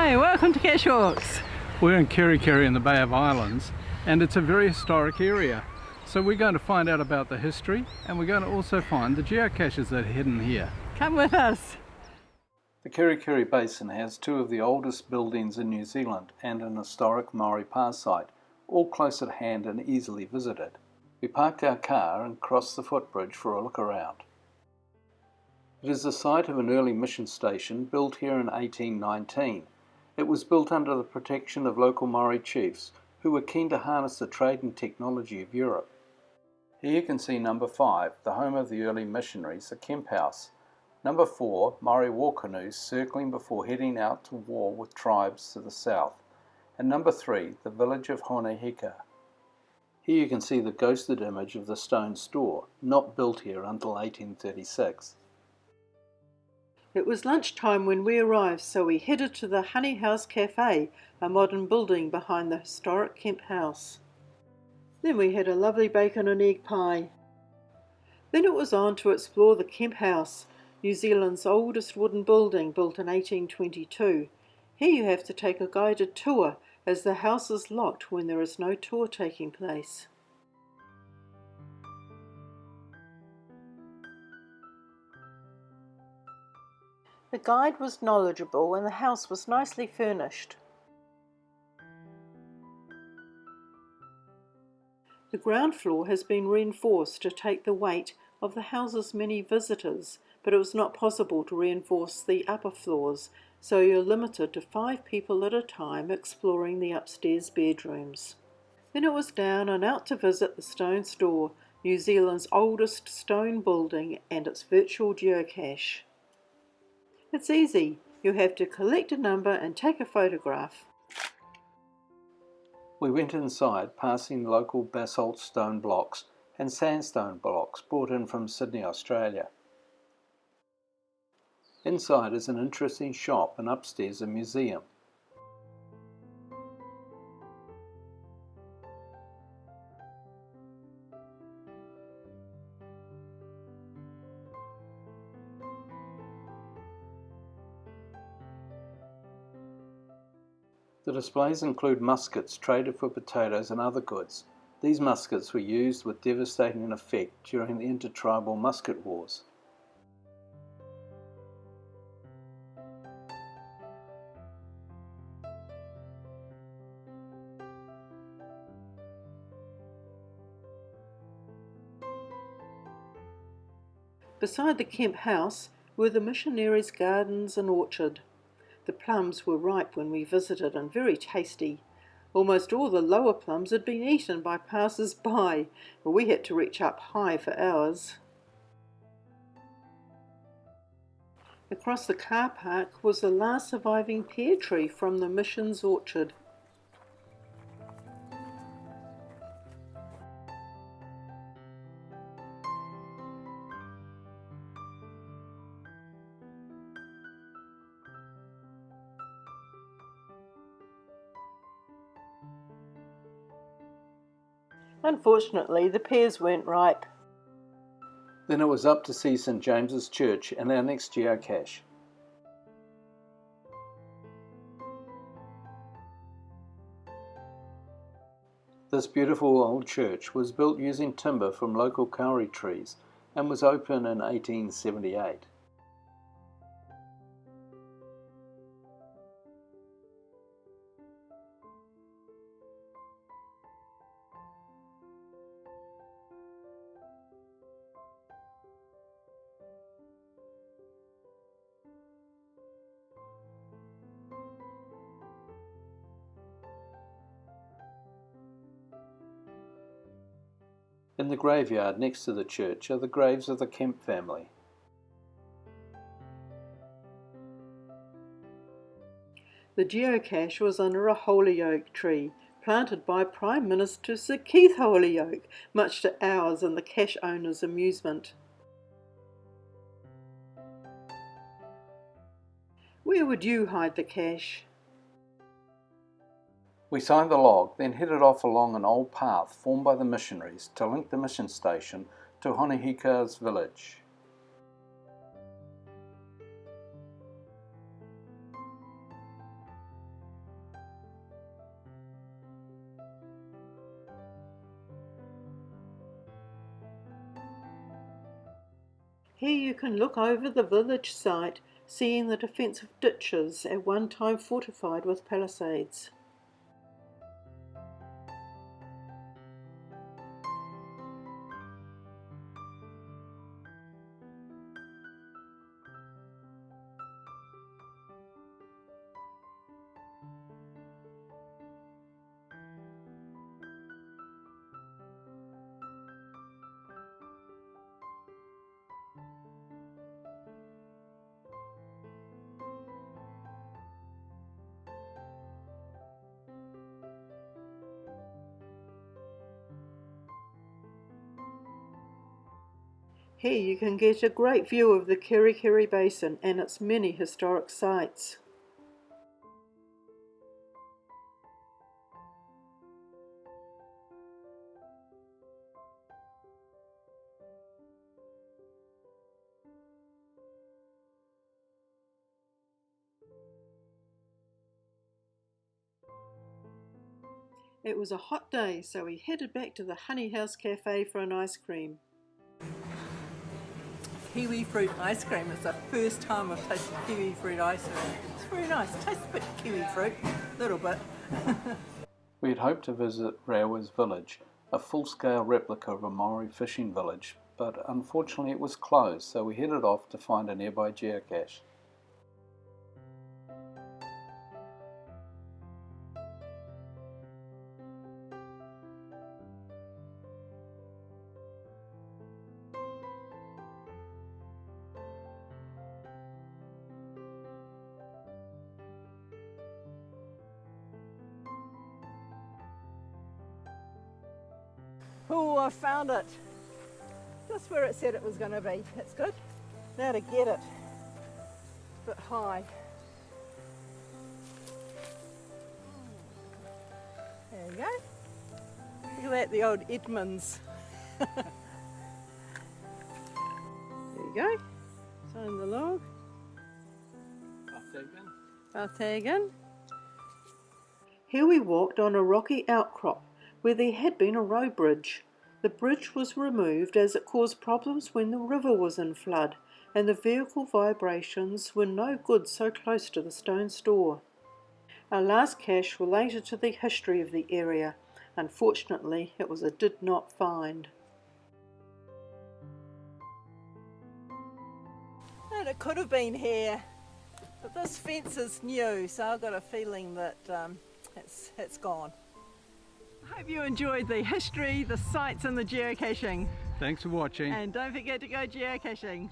Hi, welcome to Geocaches. We're in Kerikeri in the Bay of Islands, and it's a very historic area. So we're going to find out about the history, and we're going to also find the geocaches that are hidden here. Come with us! The Kerikeri Basin has two of the oldest buildings in New Zealand and an historic Maori Pa site, all close at hand and easily visited. We parked our car and crossed the footbridge for a look around. It is the site of an early mission station built here in 1819. It was built under the protection of local Maori chiefs who were keen to harness the trade and technology of Europe. Here you can see number 5, the home of the early missionaries, the Kemp House. Number 4, Maori war canoes circling before heading out to war with tribes to the south. And number 3, the village of Honehika. Here you can see the ghosted image of the stone store, not built here until 1836. It was lunchtime when we arrived, so we headed to the Honey House Cafe, a modern building behind the historic Kemp House. Then we had a lovely bacon and egg pie. Then it was on to explore the Kemp House, New Zealand's oldest wooden building, built in 1822. Here you have to take a guided tour, as the house is locked when there is no tour taking place. The guide was knowledgeable and the house was nicely furnished. The ground floor has been reinforced to take the weight of the house's many visitors, but it was not possible to reinforce the upper floors, so you're limited to 5 people at a time exploring the upstairs bedrooms. Then it was down and out to visit the stone store, New Zealand's oldest stone building and its virtual geocache. It's easy. You have to collect a number and take a photograph. We went inside, passing local basalt stone blocks and sandstone blocks brought in from Sydney, Australia. Inside is an interesting shop and upstairs a museum. The displays include muskets traded for potatoes and other goods. These muskets were used with devastating effect during the intertribal musket wars. Beside the Kemp House were the missionaries' gardens and orchard. The plums were ripe when we visited and very tasty. Almost all the lower plums had been eaten by passers-by, but we had to reach up high for ours. Across the car park was the last surviving pear tree from the mission's orchard. Unfortunately, the pears weren't ripe. Then it was up to see St James's Church and our next geocache. This beautiful old church was built using timber from local kauri trees and was open in 1878. In the graveyard next to the church are the graves of the Kemp family. The geocache was under a holyoke tree, planted by Prime Minister Sir Keith Holyoke, much to ours and the cache owners' amusement. Where would you hide the cache? We signed the log, then headed off along an old path formed by the missionaries to link the mission station to Honehika's village. Here you can look over the village site, seeing the defensive ditches at one time fortified with palisades. Here you can get a great view of the Kerikeri Basin and its many historic sites. It was a hot day, so we headed back to the Honey House Cafe for an ice cream. Kiwi fruit ice cream. It's the first time I've tasted kiwi fruit ice cream. It's very nice. It tastes a bit kiwi fruit, a little bit. We had hoped to visit Rawa's village, a full-scale replica of a Maori fishing village, but unfortunately it was closed, so we headed off to find a nearby geocache. Oh, I found it. Just where it said it was going to be. That's good. Now to get it. It's a bit high. There you go. Look at that, the old Edmonds. There you go. Sign the log. Baltagan. Here we walked on a rocky outcrop where there had been a row bridge. The bridge was removed as it caused problems when the river was in flood, and the vehicle vibrations were no good so close to the stone store. Our last cache related to the history of the area. Unfortunately, it was a did not find. And it could have been here, but this fence is new, so I've got a feeling that it's gone. I hope you enjoyed the history, the sites and the geocaching. Thanks for watching. And don't forget to go geocaching.